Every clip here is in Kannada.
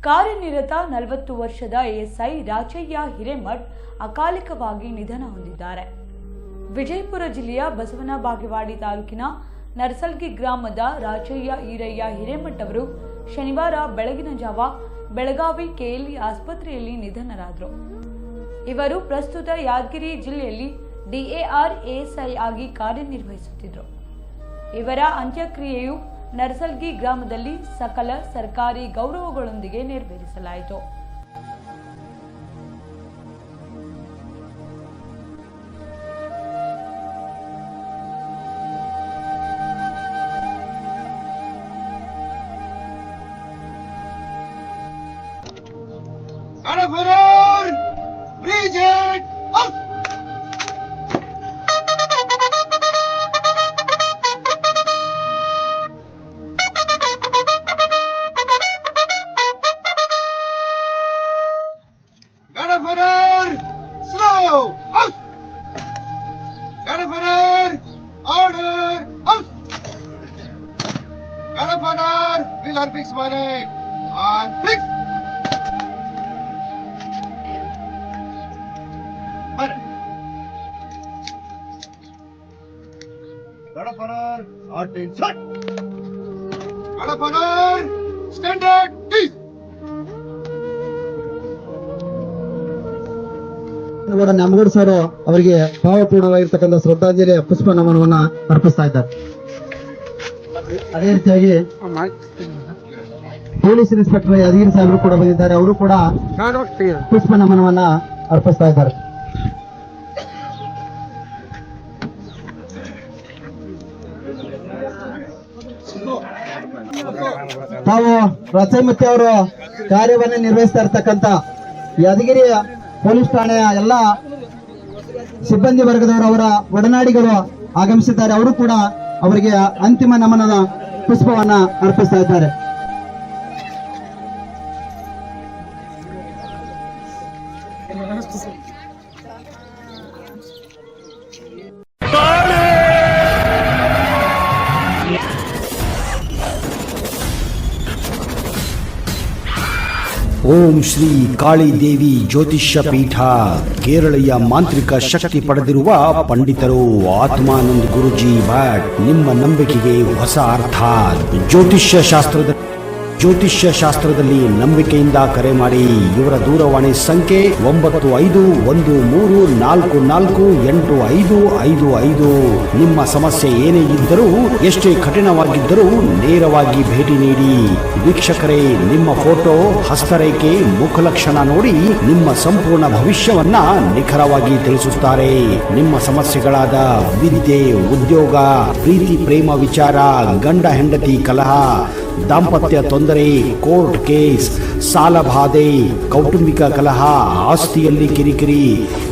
ಕಾರ್ಯನಿರತ 40 ವರ್ಷದ ಎಎಸ್ಐ ರಾಚಯ್ಯ ಹಿರೇಮಠ್ ಅಕಾಲಿಕವಾಗಿ ನಿಧನ ಹೊಂದಿದ್ದಾರೆ. ವಿಜಯಪುರ ಜಿಲ್ಲೆಯ ಬಸವನ ಬಾಗೇವಾಡಿ ತಾಲೂಕಿನ ನರಸಲ್ಗಿ ಗ್ರಾಮದ ರಾಚಯ್ಯ ಈರಯ್ಯ ಹಿರೇಮಠ್ ಅವರು ಶನಿವಾರ ಬೆಳಗಿನ ಜಾವ ಬೆಳಗಾವಿ ಕೆಎಲ್ಇ ಆಸ್ಪತ್ರೆಯಲ್ಲಿ ನಿಧನರಾದರು. ಇವರು ಪ್ರಸ್ತುತ ಯಾದಗಿರಿ ಜಿಲ್ಲೆಯಲ್ಲಿ ಡಿಎಆರ್ ಎಎಸ್ಐ ಆಗಿ ಕಾರ್ಯನಿರ್ವಹಿಸುತ್ತಿದ್ದರು. ಇವರ ಅಂತ್ಯಕ್ರಿಯೆಯು ನರಸಲ್ಗಿ ಗ್ರಾಮದಲ್ಲಿ ಸಕಲ ಸರ್ಕಾರಿ ಗೌರವಗಳೊಂದಿಗೆ ನೆರವೇರಿಸಲಾಯಿತು. ನ್ಯಾಮಗೌಡ ಸರ್ ಅವರಿಗೆ ಭಾವಪೂರ್ಣವಾಗಿರ್ತಕ್ಕಂಥ ಶ್ರದ್ಧಾಂಜಲಿ ಪುಷ್ಪ ನಮನವನ್ನ ಅರ್ಪಿಸ್ತಾ ಇದ್ದಾರೆ. ಅದೇ ರೀತಿಯಾಗಿ ಪೊಲೀಸ್ ಇನ್ಸ್ಪೆಕ್ಟರ್ ಯಾದಗಿರಿ ಸಾಹೇಬರು ಕೂಡ ಬಂದಿದ್ದಾರೆ. ಅವರು ಕೂಡ ಪುಷ್ಪ ನಮನವನ್ನ ಅರ್ಪಿಸ್ತಾ ಇದ್ದಾರೆ. ತಾವು ರಾಚಯ್ಯ ಅವರು ಕಾರ್ಯವನ್ನ ನಿರ್ವಹಿಸ್ತಾ ಇರ್ತಕ್ಕಂಥ ಯಾದಗಿರಿಯ ಪೊಲೀಸ್ ಠಾಣೆಯ ಎಲ್ಲ ಸಿಬ್ಬಂದಿ ವರ್ಗದವರು, ಅವರ ಒಡನಾಡಿಗಳು ಆಗಮಿಸಿದ್ದಾರೆ. ಅವರು ಕೂಡ ಅವರಿಗೆ ಅಂತಿಮ ನಮನದ ಪುಷ್ಪವನ್ನ ಅರ್ಪಿಸ್ತಾ ಇದ್ದಾರೆ. ಓಂ ಶ್ರೀ ಕಾಳಿ ದೇವಿ ಜ್ಯೋತಿಷ್ಯ ಪೀಠ ಕೇರಳೀಯ ಮಾಂತ್ರಿಕ ಶಕ್ತಿ ಪಡೆದಿರುವ ಪಂಡಿತರು ಆತ್ಮಾನಂದ ಗುರುಜಿ ಭಟ್. ನಿಮ್ಮ ನಂಬಿಕೆಗೆ ಹೊಸ ಅರ್ಥ. ಜ್ಯೋತಿಷ್ಯ ಶಾಸ್ತ್ರದಲ್ಲಿ ನಂಬಿಕೆಯಿಂದ ಕರೆ ಮಾಡಿ. ಇವರ ದೂರವಾಣಿ ಸಂಖ್ಯೆ 9513448555. ನಿಮ್ಮ ಸಮಸ್ಯೆ ಏನೇ ಇದ್ದರೂ, ಎಷ್ಟೇ ಕಠಿಣವಾಗಿದ್ದರೂ ನೇರವಾಗಿ ಭೇಟಿ ನೀಡಿ. ವೀಕ್ಷಕರೇ, ನಿಮ್ಮ ಫೋಟೋ, ಹಸ್ತರೇಖೆ, ಮುಖಲಕ್ಷಣ ನೋಡಿ ನಿಮ್ಮ ಸಂಪೂರ್ಣ ಭವಿಷ್ಯವನ್ನ ನಿಖರವಾಗಿ ತಿಳಿಸುತ್ತಾರೆ. ನಿಮ್ಮ ಸಮಸ್ಯೆಗಳಾದ ವಿದ್ಯೆ, ಉದ್ಯೋಗ, ಪ್ರೀತಿ ಪ್ರೇಮ ವಿಚಾರ, ಗಂಡ ಹೆಂಡತಿ ಕಲಹ, ದಾಂಪತ್ಯ ತೊಂದರೆ, ಕೋರ್ಟ್ ಕೇಸ್, ಸಾಲಬಾಧೆ, ಕೌಟುಂಬಿಕ ಕಲಹ, ಆಸ್ತಿಯಲ್ಲಿ ಕಿರಿಕಿರಿ,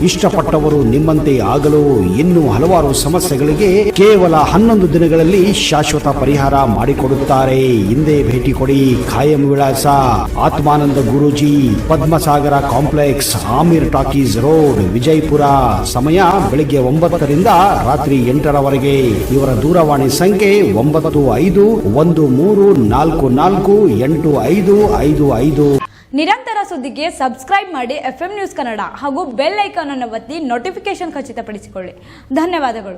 ಇಷ್ಟಪಟ್ಟವರು ನಿಮ್ಮಂತೆ ಆಗಲು, ಇನ್ನೂ ಹಲವಾರು ಸಮಸ್ಯೆಗಳಿಗೆ ಕೇವಲ 11 ದಿನಗಳಲ್ಲಿ ಶಾಶ್ವತ ಪರಿಹಾರ ಮಾಡಿಕೊಡುತ್ತಾರೆ. ಹಿಂದೆ ಭೇಟಿ ಕೊಡಿ. ಖಾಯಂ ವಿಳಾಸ Atmananda Guruji, Padmasagar complex, Aamir talkies road, Vijayapura. ಸಮಯ ಬೆಳಿಗ್ಗೆ 9ರಿಂದ ರಾತ್ರಿ 8ರವರೆಗೆ. ಇವರ ದೂರವಾಣಿ ಸಂಖ್ಯೆ 9513448555. ನಿರಂತರ ಸುದ್ದಿಗೆ ಸಬ್ಸ್ಕ್ರೈಬ್ ಮಾಡಿ FM ನ್ಯೂಸ್ ಕನ್ನಡ ಹಾಗೂ ಬೆಲ್ ಐಕಾನ್ ಅನ್ನು ಒತ್ತಿ ನೋಟಿಫಿಕೇಶನ್ ಖಚಿತಪಡಿಸಿಕೊಳ್ಳಿ. ಧನ್ಯವಾದಗಳು.